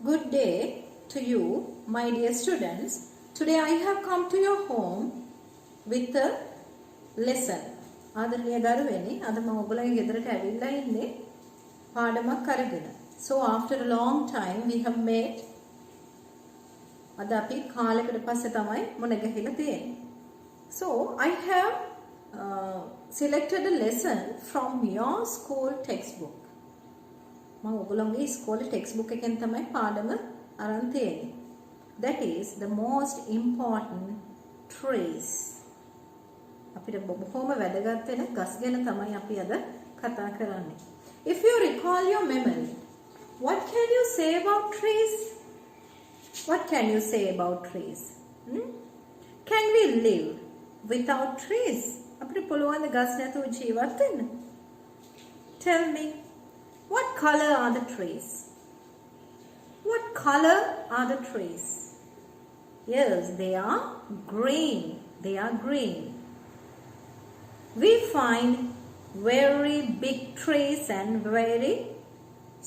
Good day to you, my dear students. Today I have come to your home with a lesson. ආදරණීය දරුවනේ අද මම ඔයගොල්ලන්ගේ ගෙදරට ඇවිල්ලා ඉන්නේ පාඩමක් අරගෙන. So after a long time we have met. අද අපි කාලයකට පස්සේ තමයි මුණ ගැහිලා තියෙන්නේ. So I have selected a lesson from your school textbook. මම ඔයගොල්ලන්ගේ ඉස්කෝලේ ටෙක්ස්ට් එකෙන් තමයි පාඩම අරන් තියෙන්නේ. That is the most important trees. අපිට බොහොම වැදගත් වෙන ගස් ගැන තමයි අපි අද කතා කරන්නේ. If you recall your memory, what can you say about trees? What can you say about trees? Can we live without trees? අපිට පුළුවන් ද ගස් නැතුව ජීවත් වෙන්න? Tell me. What color are the trees? What color are the trees? Yes, they are green. They are green. We find very big trees and very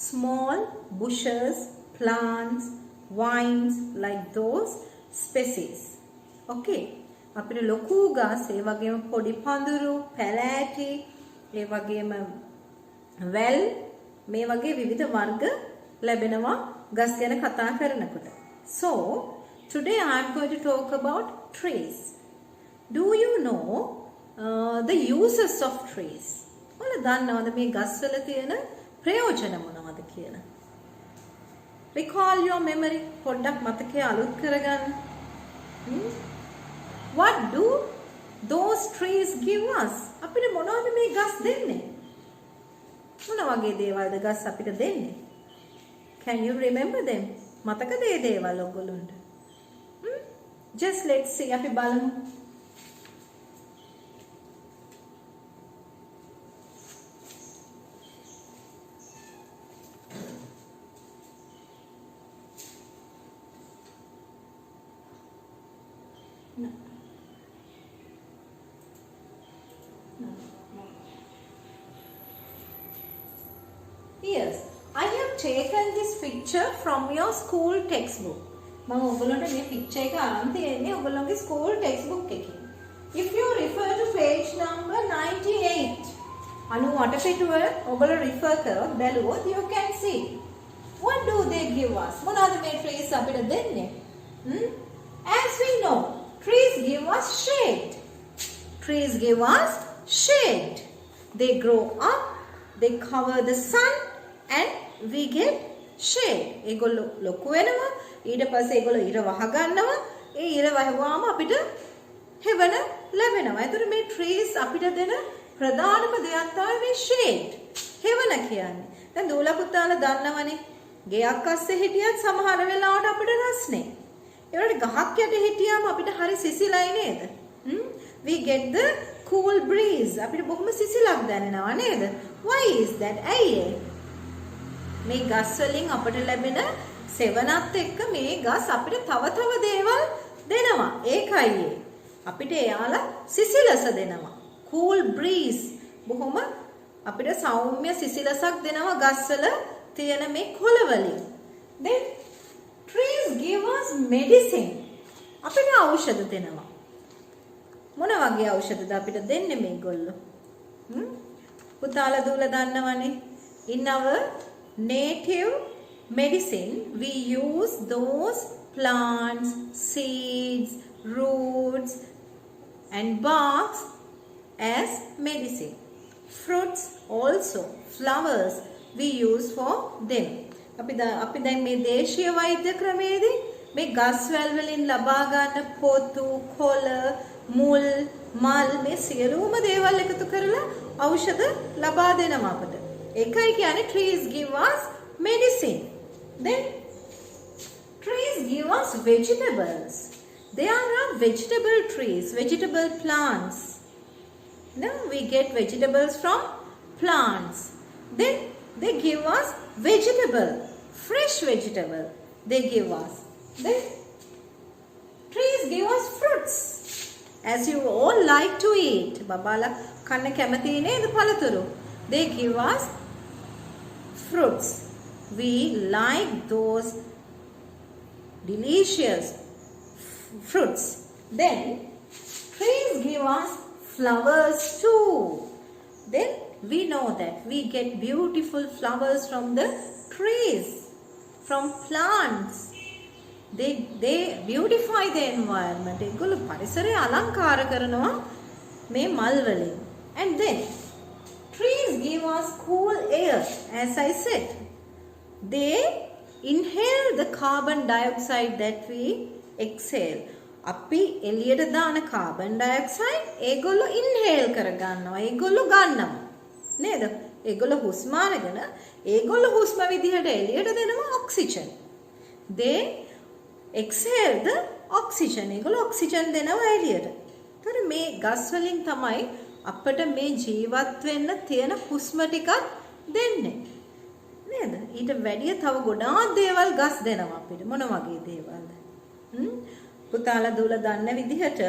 small bushes, plants, vines like those species. Okay. අපිට ලොකු ගස් ඒ වගේම පොඩි පඳුරු, පැලෑටි, ඒ වගේම වැල් මේ වගේ විවිධ වර්ග ලැබෙනවා ගස් ගැන කතා කරනකොට. So, today I am going to talk about trees. Do you know the uses of trees? ඔයාලා දන්නවද මේ ගස් වල තියෙන ප්‍රයෝජන මොනවද කියලා? Recall your memory. පොඩ්ඩක් මතකයේ අලුත් කරගන්න. What do those trees give us? අපිට මොනවද මේ ගස් දෙන්නේ? මොන වගේ දේවල්ද ගස් අපිට දෙන්නේ? Can you remember them? මතකද ඒ දේවල් ඔයගොල්ලන්ට? Just let's see. අපි බලමු. Yes, I have taken this picture from your school textbook. මම ඔයගොල්ලන්ට මේ picture එක අරන් තියෙන්නේ ඔයගොල්ලන්ගේ school textbook එකේ. If you refer to page number 98, 98 පිටුව ඔයගොල්ලෝ refer කරොත් බැලුවොත් you can see. What do they give us? මොනවද මේ trees අපිට දෙන්නේ? As we know, trees give us shade. Trees give us shade. They grow up, they cover the sun, and we get shade. ඒගොල්ලෝ ලොකු වෙනවා ඊට පස්සේ ඒගොල්ලෝ ඉර වහ ගන්නවා ඒ ඉර වහුවාම අපිට හෙවන ලැබෙනවා. ඒතර මේ trees අපිට දෙන ප්‍රධානම දෙයක් තමයි මේ shade. හෙවන කියන්නේ. දැන් දූලා පුතාලා දන්නවනේ ගෙයක් අස්සේ හිටියත් සමහර වෙලාවට අපිට රස්නේ. ඒ වලට ගහක් යට හිටියාම අපිට හරි සිසිලයි නේද? We get the cool breeze. අපිට බොහොම සිසිලක් දැනෙනවා නේද? Why is that? ඇයි මේ ගස් වලින් අපිට ලැබෙන සෙවණත් එක්ක මේ ගස් අපිට තව දේවල් දෙනවා. ඒකයි අපිට එයාලා සිසිලස දෙනවා. cool breeze. බොහොම අපිට සෞම්‍ය සිසිලසක් දෙනවා ගස් වල තියෙන මේ කොළ වලින්. Then trees give us medicine. අපිට ඖෂධ දෙනවා. මොන වගේ ඖෂධද අපිට දෙන්නේ මේගොල්ලෝ? පුතාලා දූලා දන්නවනේ. In our native medicine, we use those plants, seeds, roots, and barks as medicine. Fruits also, flowers, we use for them. අපි දැන් මේ දේශීය වෛද්‍ය ක්‍රමයේදී මේ ගස් වැල් වලින් ලබා ගන්න පොතු, කොළ, මුල්, මල් මේ සියලුම දේවල් එකතු කරලා ඖෂධ ලබා දෙනවා අපට. ඒකයි කියන්නේ trees give us medicine. Then trees give us vegetables. There are vegetable trees, vegetable plants. Now we get vegetables from plants. Then they give us vegetable, fresh vegetable. They give us. Then trees give us fruits. As you all like to eat. Babala kanna kemathi neda palaturu. They give us fruits. We like those delicious fruits. Then trees give us flowers too. Then we know that we get beautiful flowers from the trees, from plants. They beautify the environment. ඒගොල්ලෝ පරිසරය අලංකාර කරනවා මේ මල් වලින්. And then trees give us cool air. As I said, they inhale the carbon dioxide that we exhale. අපි එළියට දාන carbon dioxide ඒගොල්ලෝ inhale කරගන්නවා. ඒගොල්ලෝ ගන්නවා. නේද? ඒගොල්ලෝ හුස්ම අරගෙන ඒගොල්ලෝ හුස්ම විදිහට එළියට දෙනවා oxygen. They exhale the oxygen. ඒගොල්ලෝ oxygen දෙනවා එළියට. ඒතර මේ ගස් වලින් තමයි අපිට මේ ජීවත් වෙන්න තියෙන හුස්ම ටිකක් දෙන්නේ. නේද? ඊට වැඩිය තව ගොඩාක් දේවල් ගස් දෙනවා අපිට. මොන වගේ දේවල්ද? පුතාලා දුවලා දන්න විදිහට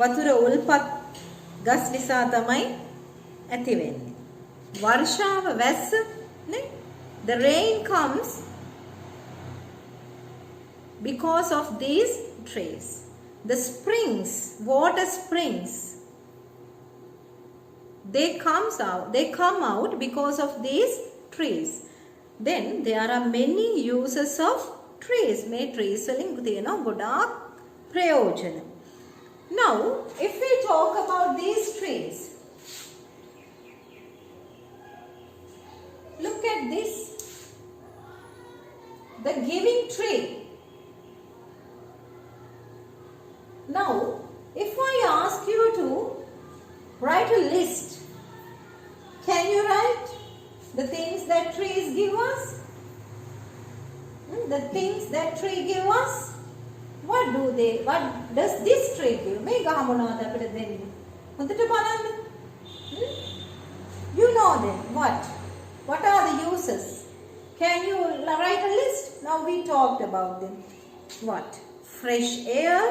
වතුර උල්පත් ගස් නිසා තමයි ඇති වෙන්නේ. වර්ෂාව වැස්ස නේ? The rain comes because of these trees. The springs, water springs, they come out because of these trees. Then there are many uses of trees. මේ trees වලින් තියෙන ගොඩාක් ප්‍රයෝජන. Now, if we talk about these trees, look at this. The giving tree. Now, if I ask you to write a list, can you write the things that trees give us? The things that tree give us? What does this tree give? මේ ගහ මොනවද අපිට දෙන්නේ? හොඳට බලන්න. You know them. What are the uses? Can you write a list? Now we talked about them. What? Fresh air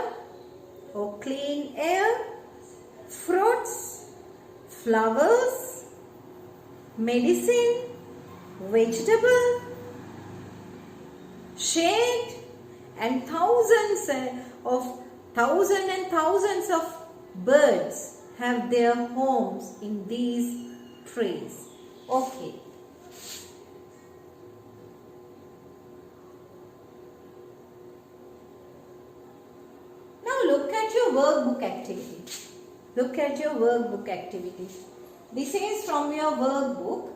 or clean air, fruits, flowers, medicine, vegetable, shade, and thousands of birds have their homes in these trees. Okay. Look at your workbook activity. Look at your workbook activity. This is from your workbook.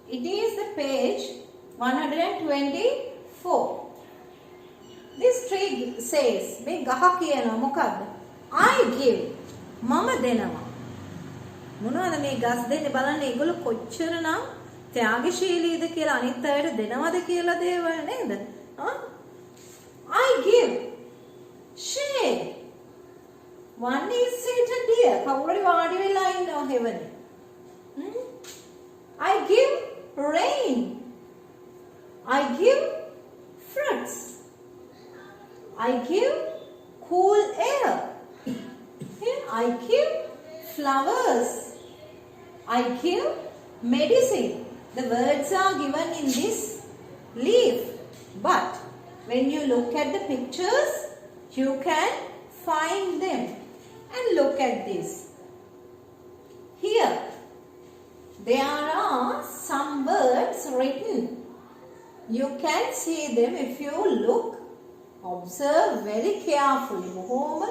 It is the page 124. This tree says, මේ ගහ කියනවා මොකද්ද? I give. මම දෙනවා. මොනවද මේ ගස් දෙන්නේ බලන්න ඒගොල්ලෝ කොච්චරනම් ත්‍යාගශීලීද කියලා අනිත් අයට දෙනවද කියලා දේවල් නේද? I give shade. One is seated here. කවුරුරි වාඩි වෙලා ඉන්නවා heaven. I give rain. I give fruits. I give cool air. I give flowers. I give medicine. The words are given in this leaf, but when you look at the pictures, you can find them. And look at this. Here, there are some words written. You can see them if you look, observe very carefully. බොහොම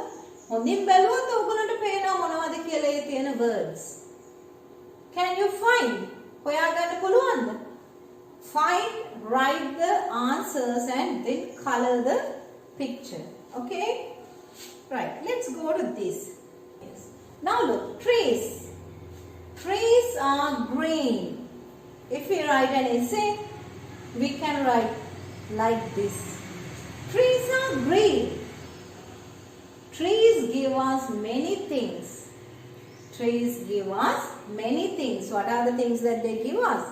හොඳින් බැලුවොත් ඔයගොල්ලන්ට පේනවා මොනවද කියලා ඒ තියෙන words. Can you find? හොයාගන්න පුළුවන්ද? Find, write the answers and then color the picture. Okay? Right. Let's go to this. Yes. Now look, trees. Trees are green. If we write an essay, we can write like this. Trees are green. Trees give us many things. Trees give us many things. What are the things that they give us?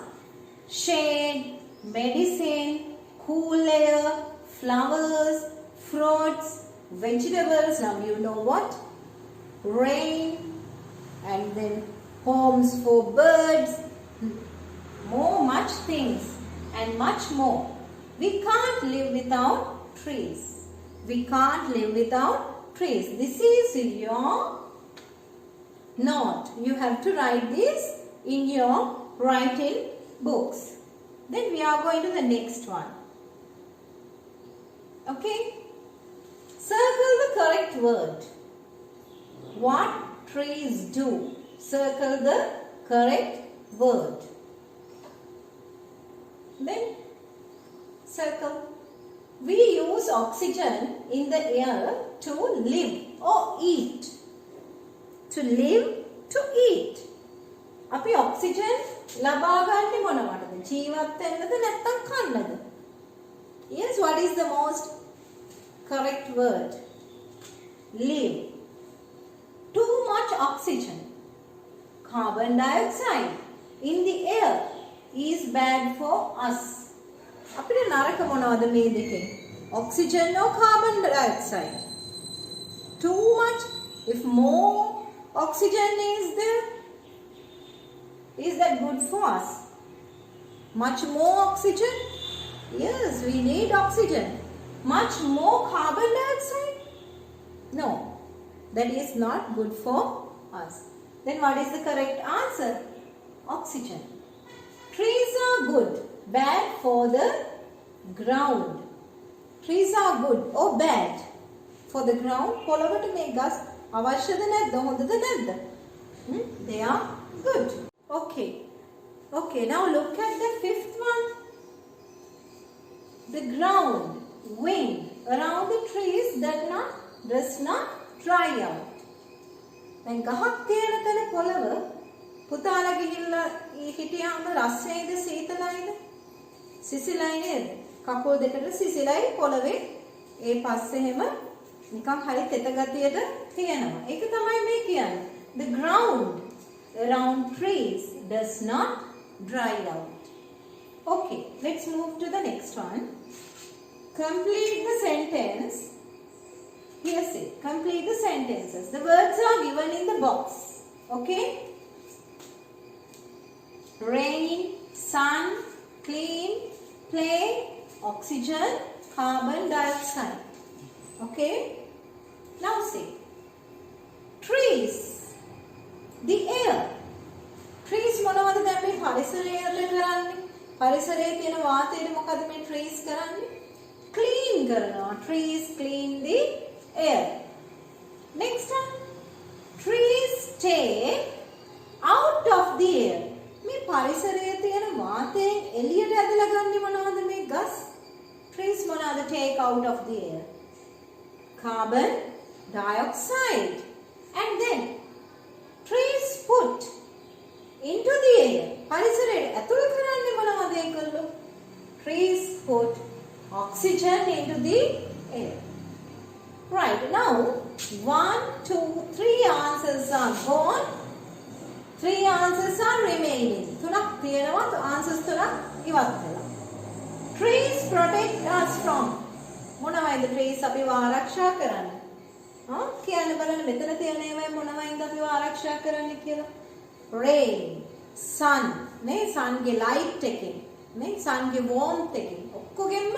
Shade, medicine, cool air, flowers, fruits, vegetables. Now you know what? Rain, and then homes for birds. Much things and much more. We can't live without trees. We can't live without trees. This is your note. You have to write this in your writing books. Then we are going to the next one. Okay? Circle the correct word. What trees do? Circle the correct word. Then circle. We use oxygen in the air to live or eat. To live, to eat. අපි oxygen ලබා ගන්නේ මොනවටද? ජීවත් වෙන්නද නැත්නම් කන්නද? Yes, what is the most correct word? Live. Too much oxygen, carbon dioxide in the air is bad for us. අපිට නරක මොනවද මේ දෙකෙන්? Oxygen or carbon dioxide? Too much. If more oxygen is there, is that good for us? Much more oxygen? Yes, we need oxygen. Much more carbon dioxide? No, that is not good for us. Then what is the correct answer? Oxygen. Trees are good, bad for the ground. Trees are good or bad for the ground. පොළවට මේ ගස් අවශ්‍යද නැද්ද? හොඳද නැද්ද? They are good. Okay. Okay, now look at the fifth one. The ground, wind around the trees does not dry out. දැන් ගහක් තියෙන තැන පොළව පුතාලා ගිහිල්ලා හිටියාම රස්නේද සීතලයිද? සිසිලයි නේද? කකුල් දෙකට සිසිලයි පොළවේ ඒ පස්සේ හැම නිකන් හරි තෙත ගතියට තියෙනවා. ඒක තමයි මේ කියන්නේ. The ground around trees does not dry out. Okay, let's move to the next one. Complete the sentence. Here say, complete the sentences. The words are given in the box. Okay? Rain, sun, clean, play, oxygen, carbon dioxide. Okay? Now say, trees, the air. Trees මොනවද දැන් මේ පරිසරයට කරන්නේ? පරිසරයේ තියෙන වාතයට මොකද මේ trees කරන්නේ? Clean කරනවා. Trees clean the air. Next one. Trees stay out of the air. මේ පරිසරයේ තියෙන වාතයෙන් එළියට ඇදලා ගන්නේ මොනවද මේ ගස්? Trees මොනවද take out of the air? Carbon dioxide. And then trees put into the air. පරිසරයට ඇතුල් කරන්නේ මොනවද ඒගොල්ලෝ? Trees put oxygen into the air. Right, now 1, 2, 3 answers are gone. 3 answers are remaining. තුනක් තියෙනවා. answers තුනක් ඉවත් කළා. Trees protect us from. මොනවයිද trees අපිව ආරක්ෂා කරන්නේ? කියන්න බලන්න මෙතන තියෙන ඒවා මොනවයින්ද අපිව ආරක්ෂා කරන්නේ කියලා? Rain, sun, නේ sun ගේ light එකෙන්, නේ sun ගේ warmth එකෙන් ඔක්කොගෙම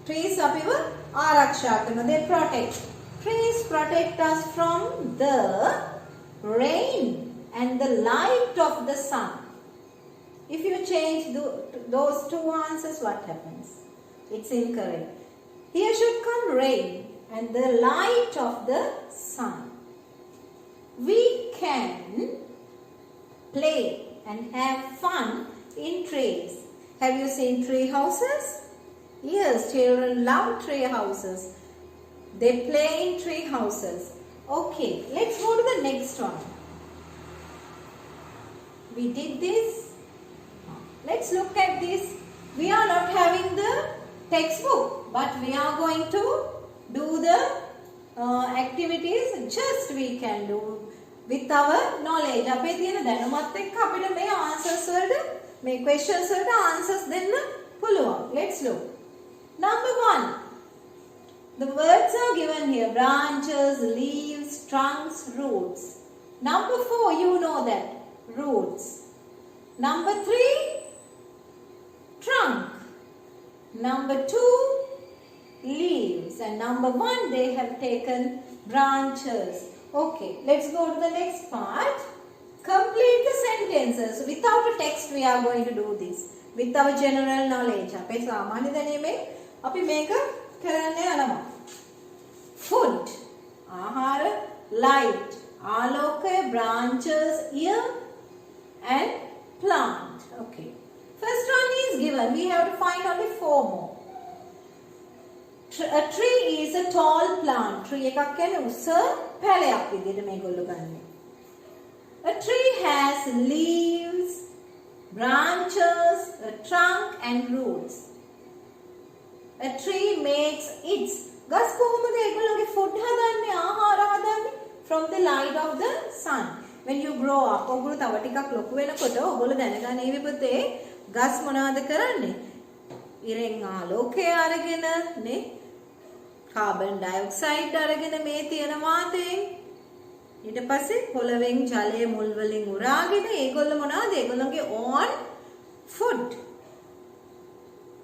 trees අපිව ආරක්ෂා කරනවා. They protect. Trees protect us from the rain and the light of the sun. If you change those two answers, what happens? It's incorrect. Here should come rain and the light of the sun. We can play and have fun in trees. Have you seen tree houses? Yes, children love tree houses. They play in tree houses. Okay, let's go to the next one. We did this. Let's look at this. We are not having the textbook, but we are going to do the activities just we can do with our knowledge. අපේ තියෙන දැනුමත් එක්ක අපිට මේ answers වලට මේ questions වලට answers දෙන්න පුළුවන්. Let's look. Number 1. The words are given here. Branches, leaves, trunks, roots. Number 4, you know that. Roots. Number 3, trunk. Number 2, leaves. And number 1, they have taken branches. Okay, let's go to the next part. Complete the sentences. Without a text, we are going to do this. With our general knowledge. අපේ සාමාන්‍ය දැනුමේ අපි මේක කරන්න යනවා. Food. ආහාර. Light. ආලෝකය. Branches. Ear. And plant. Okay. First one is given. We have to find only 4 more. A tree is a tall plant. Tree එකක් කියන්නේ උස පැලයක් විදිහට මේගොල්ලෝ ගන්නෙ. A tree has leaves, branches, a trunk and roots. A tree makes its ගස් කොහොමද ඒගොල්ලෝගේ food හදන්නේ ආහාර හදන්නේ from the light of the sun. When you grow up ඔගොල්ලෝ තව ටිකක් ලොකු වෙනකොට ඔගොල්ලෝ දැනගන්නේ පුතේ ගස් මොනවද කරන්නේ? ඉරෙන් ආලෝකය අරගෙන නේ කාබන් ඩයොක්සයිඩ් අරගෙන මේ තියෙන වාතයෙන් ඊට පස්සේ පොළවෙන් ජලය මුල් වලින් උරාගෙන ඒගොල්ලෝ මොනවද ඒගොල්ලෝගේ own food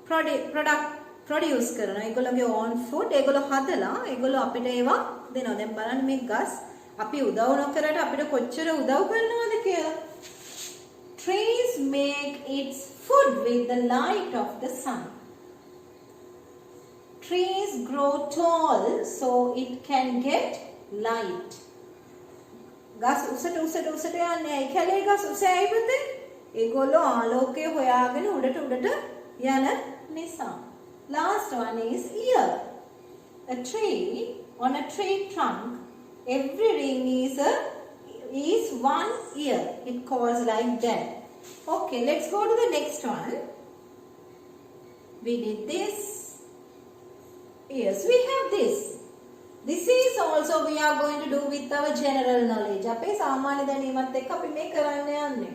produce කරනවා ඒගොල්ලෝගේ own food ඒගොල්ලෝ හදලා ඒගොල්ලෝ අපිට ඒවා දෙනවා දැන් බලන්න මේ ගස් අපි උදව් නොකරට අපිට කොච්චර උදව් කරනවද කියලා trees make its food with the light of the sun. Trees grow tall so it can get light. ගස් උසට යන්නේ ඇයි කැලේ ගස් උස ඇයි පුතේ? ඒගොල්ලෝ ආලෝකය හොයාගෙන උඩට යන නිසා. Last one is ear. A tree on a tree trunk, every ring is one ear. It calls like that. Okay, let's go to the next one. We did this. Yes, we have this. This is also we are going to do with our general knowledge. අපේ සාමාන්‍ය දැනීමත් එක්ක අපි මේ කරන්න යන්නේ.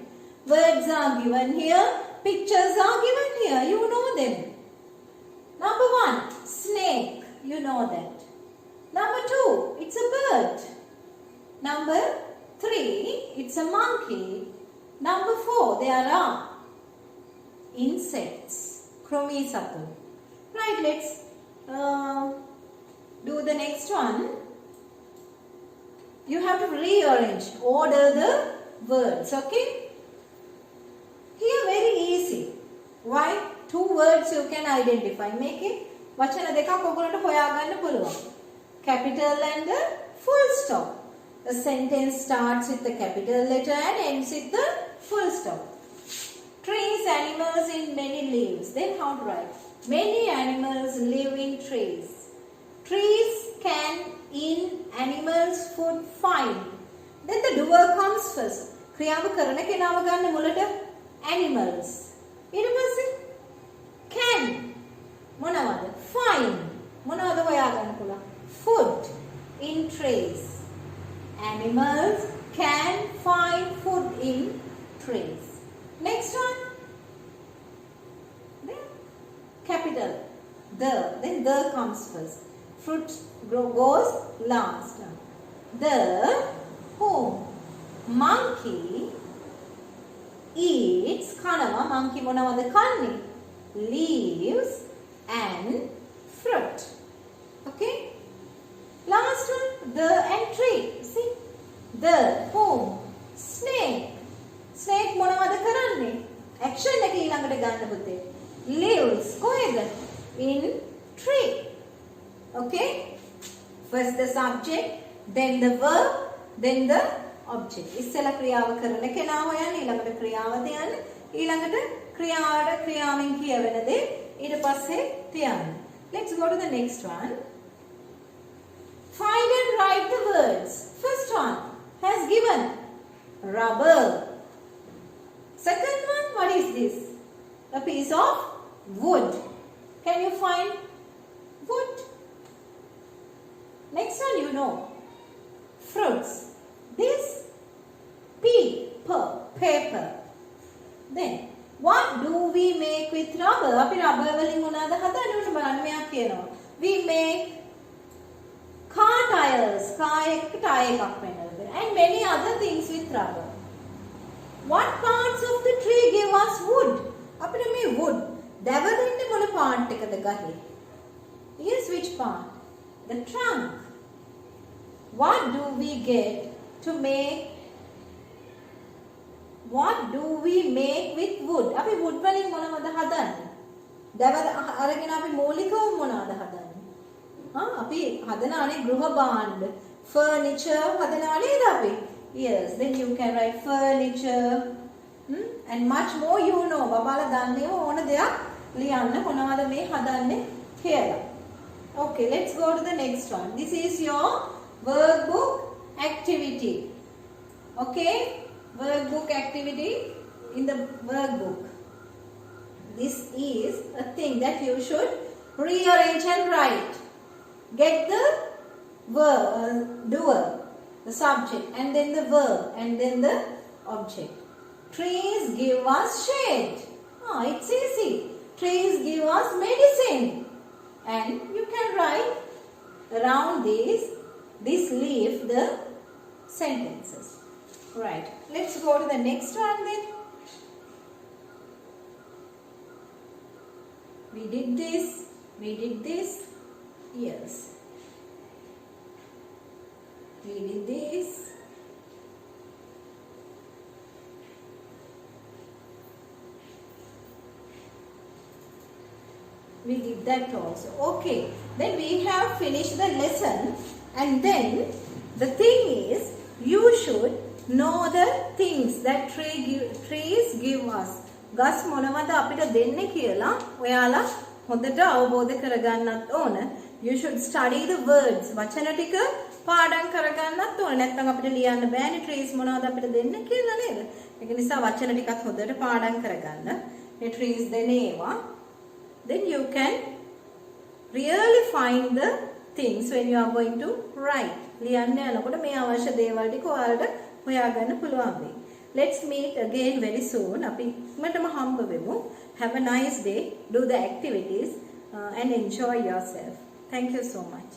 Words are given here, pictures are given here. You know them. Number 1, snake. You know that. Number 2, it's a bird. Number 3, it's a monkey. Number 4, there are insects. Krumi-satu. Right, let's do the next one. You have to rearrange, order the words, okay? Here very easy. Why? 2 words you can identify. Make it වචන දෙකක් ඔයගොල්ලන්ට හොයාගන්න පුළුවන්. Capital and the full stop. The sentence starts with the capital letter and ends with the full stop. Trees, animals in many leaves. Then how to write? Many animals live in trees. Trees can in animals food find. Then the doer comes first. ක්‍රියාව කරන කෙනාව ගන්න මුලට animals. ඊට පස්සේ can මොනවද? find. මොනවද හොයාගන්න පුළුවන්? food in trees. Animals can find food in trees. Next one. Then capital. Then the comes first. Fruit goes last. The home. Monkey eats. කනවා. monkey මොනවද කන්නේ? leaves and fruit. Okay. Last one. The and tree. See. The home. Snake. Snake මොනවද කරන්නේ? action එක ඊළඟට ගන්න පුතේ. lives කොහෙද? in tree. Okay? First the subject, then the verb, then the object. ඉස්සෙල්ලා ක්‍රියාව කරන කෙනා හොයන්න ඊළඟට ක්‍රියාව තියන්න ඊළඟට ක්‍රියාවෙන් කියවෙන දේ ඊට පස්සේ තියන්න. Let's go to the next one. Find and write the words. First one has given rubber. Second one, what is this? A piece of wood. Can you find wood? Next one you know. Fruits. This paper. Then what do we make with rubber? අපි rubber වලින් මොනවද හදන්නේ? උඩ බලන්න මෙයා කියනවා. We make car tires. car එකක tire එකක් වෙනවා. And many other things with rubber. What parts of the tree give us wood? අපිට මේ wood දැව දෙන්නේ මොන part එකද? එකට ගහේ. Yes, which part? The trunk. What do we get to make? What do we make with wood? අපි wood වලින් මොනවද හදන්නේ? දවල් අරගෙන අපි මූලිකව මොනවද හදන්නේ? අපි හදන අනේ ගෘහ භාණ්ඩ, furniture හදනවා නේද අපි? Yes, then you can write furniture. And much more you know. බබාලා දන්නේ ඕන දෙයක් ලියන්න මොනවද මේ හදන්නේ කියලා. Okay, let's go to the next one. This is your workbook activity. Okay, workbook activity in the workbook. This is a thing that you should rearrange and write. Get the verb, doer, the subject, and then the verb, and then the object. Trees give us shade. It's easy. Trees give us medicine. And you can write around this leaf the sentences. Right. Let's go to the next one then. We did this. We did this. Yes. We did this. We did that also. Okay. Then we have finished the lesson. And then the thing is, you should know the things that trees give us. ගස් මොනවද අපිට දෙන්නේ කියලා ඔයාලා හොඳට අවබෝධ කරගන්නත් ඕන. You should study the words. වචන ටික පාඩම් කරගන්නත් ඕන. නැත්නම් අපිට ලියන්න බෑනේ trees මොනවද අපිට දෙන්නේ කියලා නේද? ඒක නිසා වචන ටිකත් හොඳට පාඩම් කරගන්න. මේ trees දෙනේවා. Then you can really find the things when you are going to write. ලියන්න යනකොට මේ අවශ්‍ය දේවල් ටික ඔයාලට හොයාගන්න පුළුවන් වෙයි. Let's meet again very soon. අපි ඉක්මනටම හම්බ වෙමු. Have a nice day. Do the activities and enjoy yourself. Thank you so much.